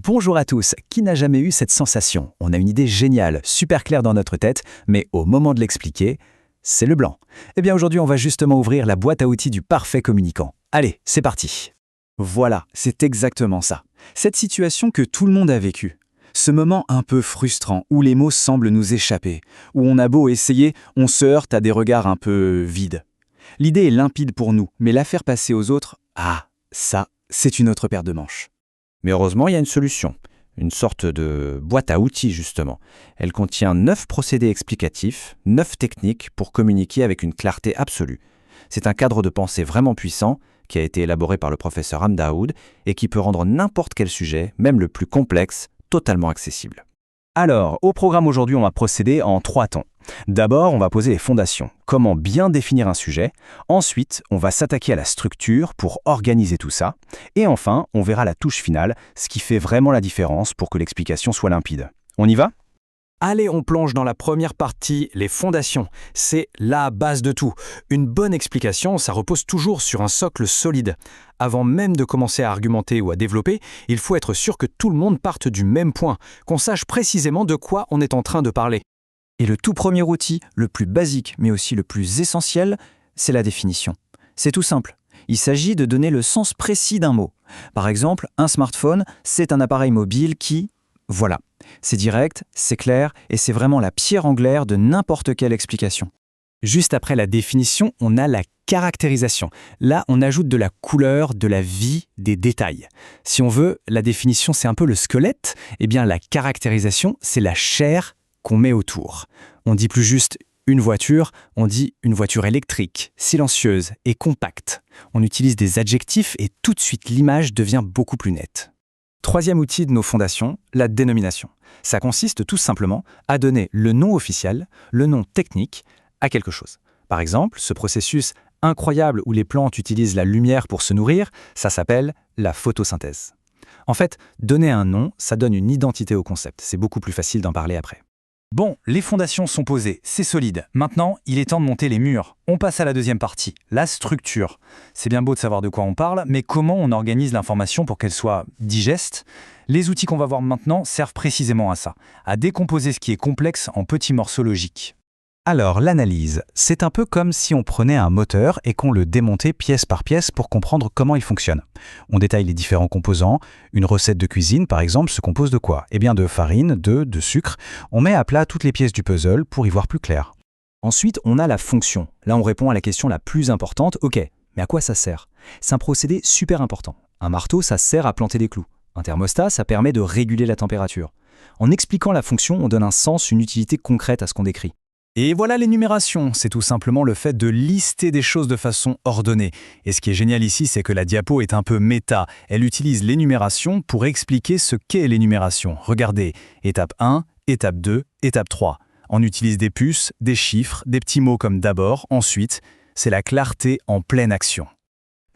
Bonjour à tous, qui n'a jamais eu cette sensation? On a une idée géniale, super claire dans notre tête, mais au moment de l'expliquer, c'est le blanc. Eh bien aujourd'hui on va justement ouvrir la boîte à outils du parfait communicant. Allez, c'est parti. Voilà, c'est exactement ça. Cette situation que tout le monde a vécue. Ce moment un peu frustrant où les mots semblent nous échapper, où on a beau essayer, on se heurte à des regards un peu vides. L'idée est limpide pour nous, mais la faire passer aux autres, ça, c'est une autre paire de manches. Mais heureusement, il y a une solution, une sorte de boîte à outils justement. Elle contient 9 procédés explicatifs, 9 techniques pour communiquer avec une clarté absolue. C'est un cadre de pensée vraiment puissant qui a été élaboré par le professeur Amdaoud et qui peut rendre n'importe quel sujet, même le plus complexe, totalement accessible. Alors, au programme aujourd'hui, on va procéder en 3 temps. D'abord, on va poser les fondations, comment bien définir un sujet. Ensuite, on va s'attaquer à la structure pour organiser tout ça. Et enfin, on verra la touche finale, ce qui fait vraiment la différence pour que l'explication soit limpide. On y va ? Allez, on plonge dans la première partie, les fondations. C'est la base de tout. Une bonne explication, ça repose toujours sur un socle solide. Avant même de commencer à argumenter ou à développer, il faut être sûr que tout le monde parte du même point, qu'on sache précisément de quoi on est en train de parler. Et le tout premier outil, le plus basique mais aussi le plus essentiel, c'est la définition. C'est tout simple. Il s'agit de donner le sens précis d'un mot. Par exemple, un smartphone, c'est un appareil mobile qui... Voilà, c'est direct, c'est clair et c'est vraiment la pierre angulaire de n'importe quelle explication. Juste après la définition, on a la caractérisation. Là, on ajoute de la couleur, de la vie, des détails. Si on veut, la définition, c'est un peu le squelette, eh bien la caractérisation, c'est la chair qu'on met autour. On dit plus juste une voiture, on dit une voiture électrique, silencieuse et compacte. On utilise des adjectifs et tout de suite l'image devient beaucoup plus nette. Troisième outil de nos fondations, la dénomination. Ça consiste tout simplement à donner le nom officiel, le nom technique à quelque chose. Par exemple, ce processus incroyable où les plantes utilisent la lumière pour se nourrir, ça s'appelle la photosynthèse. En fait, donner un nom, ça donne une identité au concept. C'est beaucoup plus facile d'en parler après. Bon, les fondations sont posées, c'est solide. Maintenant, il est temps de monter les murs. On passe à la deuxième partie, la structure. C'est bien beau de savoir de quoi on parle, mais comment on organise l'information pour qu'elle soit digeste? Les outils qu'on va voir maintenant servent précisément à ça, à décomposer ce qui est complexe en petits morceaux logiques. Alors, l'analyse, c'est un peu comme si on prenait un moteur et qu'on le démontait pièce par pièce pour comprendre comment il fonctionne. On détaille les différents composants. Une recette de cuisine, par exemple, se compose de quoi? Eh bien, de farine, d'œufs, de sucre. On met à plat toutes les pièces du puzzle pour y voir plus clair. Ensuite, on a la fonction. Là, on répond à la question la plus importante. Ok, mais à quoi ça sert? C'est un procédé super important. Un marteau, ça sert à planter des clous. Un thermostat, ça permet de réguler la température. En expliquant la fonction, on donne un sens, une utilité concrète à ce qu'on décrit. Et voilà l'énumération, c'est tout simplement le fait de lister des choses de façon ordonnée. Et ce qui est génial ici, c'est que la diapo est un peu méta. Elle utilise l'énumération pour expliquer ce qu'est l'énumération. Regardez, étape 1, étape 2, étape 3. On utilise des puces, des chiffres, des petits mots comme d'abord, ensuite. C'est la clarté en pleine action.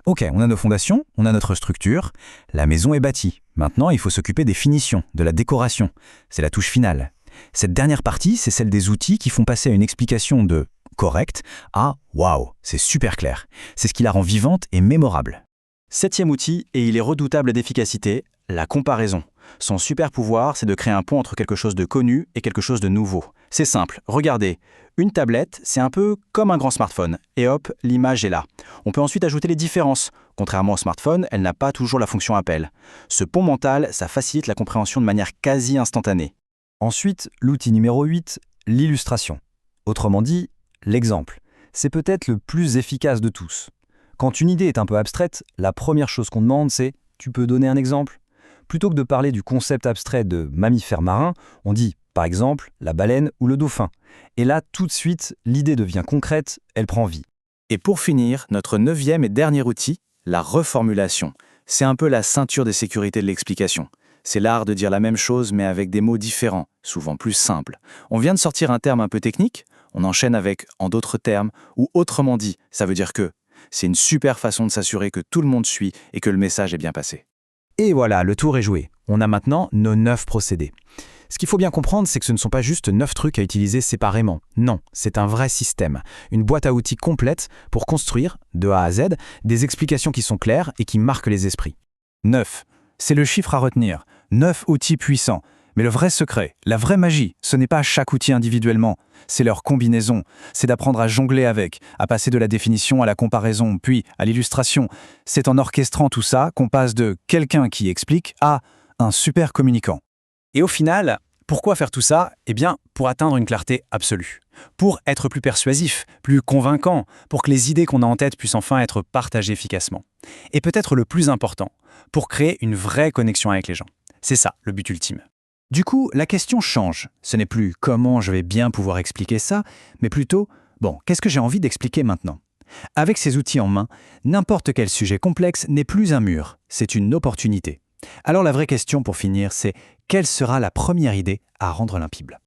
Ok, on a nos fondations, on a notre structure. La maison est bâtie. Maintenant, il faut s'occuper des finitions, de la décoration. C'est la touche finale. Cette dernière partie, c'est celle des outils qui font passer à une explication de « correct » à « waouh », c'est super clair. C'est ce qui la rend vivante et mémorable. Septième outil, et il est redoutable d'efficacité, la comparaison. Son super pouvoir, c'est de créer un pont entre quelque chose de connu et quelque chose de nouveau. C'est simple, regardez. Une tablette, c'est un peu comme un grand smartphone. Et hop, l'image est là. On peut ensuite ajouter les différences. Contrairement au smartphone, elle n'a pas toujours la fonction appel. Ce pont mental, ça facilite la compréhension de manière quasi instantanée. Ensuite, l'outil numéro 8, l'illustration. Autrement dit, l'exemple. C'est peut-être le plus efficace de tous. Quand une idée est un peu abstraite, la première chose qu'on demande, c'est « tu peux donner un exemple ?» Plutôt que de parler du concept abstrait de mammifères marins, on dit, par exemple, la baleine ou le dauphin. Et là, tout de suite, l'idée devient concrète, elle prend vie. Et pour finir, notre 9e et dernier outil, la reformulation. C'est un peu la ceinture de sécurité de l'explication. C'est l'art de dire la même chose mais avec des mots différents, souvent plus simples. On vient de sortir un terme un peu technique, on enchaîne avec « en d'autres termes » ou « autrement dit », ça veut dire que. C'est une super façon de s'assurer que tout le monde suit et que le message est bien passé. Et voilà, le tour est joué. On a maintenant nos 9 procédés. Ce qu'il faut bien comprendre, c'est que ce ne sont pas juste 9 trucs à utiliser séparément. Non, c'est un vrai système, une boîte à outils complète pour construire, de A à Z, des explications qui sont claires et qui marquent les esprits. 9. C'est le chiffre à retenir. 9 outils puissants. Mais le vrai secret, la vraie magie, ce n'est pas chaque outil individuellement, c'est leur combinaison. C'est d'apprendre à jongler avec, à passer de la définition à la comparaison, puis à l'illustration. C'est en orchestrant tout ça qu'on passe de quelqu'un qui explique à un super communicant. Et au final, pourquoi faire tout ça? Eh bien, pour atteindre une clarté absolue. Pour être plus persuasif, plus convaincant, pour que les idées qu'on a en tête puissent enfin être partagées efficacement. Et peut-être le plus important, pour créer une vraie connexion avec les gens. C'est ça, le but ultime. Du coup, la question change. Ce n'est plus comment je vais bien pouvoir expliquer ça, mais plutôt, qu'est-ce que j'ai envie d'expliquer maintenant? Avec ces outils en main, n'importe quel sujet complexe n'est plus un mur, c'est une opportunité. Alors la vraie question pour finir, c'est quelle sera la première idée à rendre limpide?